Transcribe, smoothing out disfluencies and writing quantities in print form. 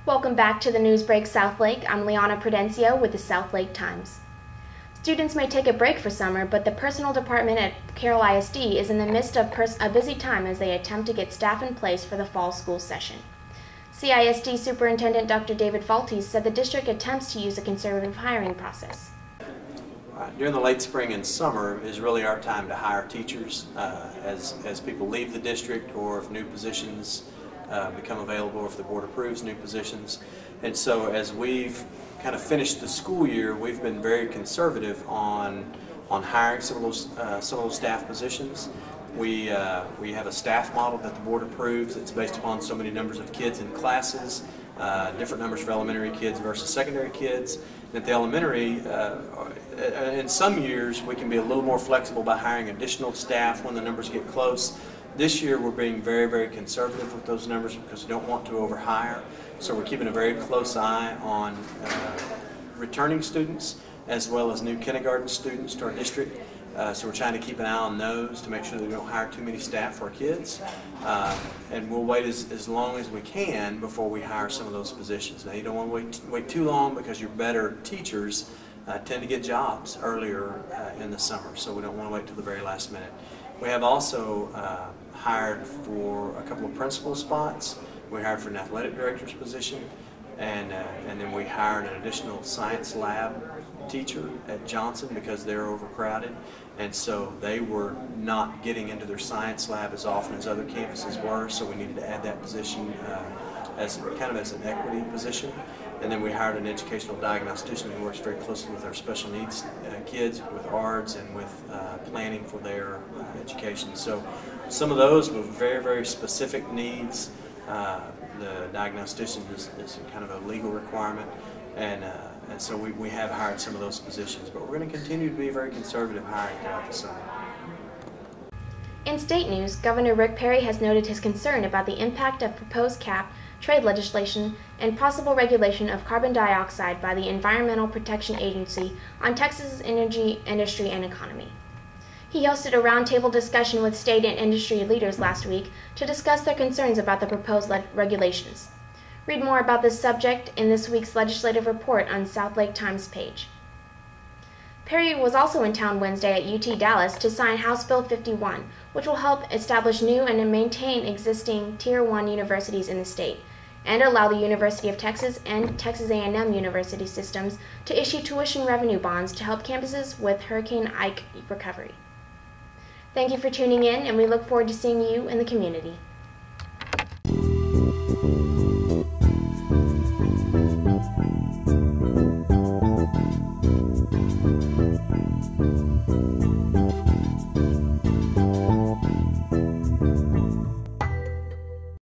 Welcome back to the Newsbreak Southlake. I'm Liana Prudencio with the Southlake Times. Students may take a break for summer, but the Personnel Department at Carroll ISD is in the midst of a busy time as they attempt to get staff in place for the fall school session. CISD Superintendent Dr. David Faltes said the district attempts to use a conservative hiring process. During the late spring and summer is really our time to hire teachers as people leave the district, or if new positions become available, if the board approves new positions. And so as we've kind of finished the school year, we've been very conservative on hiring some of those staff positions. We have a staff model that the board approves. It's based upon so many numbers of kids in classes, different numbers for elementary kids versus secondary kids. At the elementary, in some years we can be a little more flexible by hiring additional staff when the numbers get close. This year we're being very, very conservative with those numbers because we don't want to overhire. So we're keeping a very close eye on returning students as well as new kindergarten students to our district. So we're trying to keep an eye on those to make sure that we don't hire too many staff for our kids. And we'll wait as long as we can before we hire some of those positions. Now, you don't want to wait too long because your better teachers tend to get jobs earlier in the summer, so we don't want to wait till the very last minute. We have also hired for a couple of principal spots. We hired for an athletic director's position, and then we hired an additional science lab teacher at Johnson because they're overcrowded, and so they were not getting into their science lab as often as other campuses were, so we needed to add that position as an equity position. And then we hired an educational diagnostician who works very closely with our special needs kids with ARDS and with planning for their education. So some of those were very, very specific needs. The diagnostician is kind of a legal requirement, and so we have hired some of those positions, but we're going to continue to be very conservative hiring throughout the summer. In state news, Governor Rick Perry has noted his concern about the impact of proposed cap, trade legislation, and possible regulation of carbon dioxide by the Environmental Protection Agency on Texas's energy industry and economy. He hosted a roundtable discussion with state and industry leaders last week to discuss their concerns about the proposed regulations. Read more about this subject in this week's legislative report on Southlake Times page. Perry was also in town Wednesday at UT Dallas to sign House Bill 51, which will help establish new and maintain existing Tier 1 universities in the state, and allow the University of Texas and Texas A&M University systems to issue tuition revenue bonds to help campuses with Hurricane Ike recovery. Thank you for tuning in, and we look forward to seeing you in the community.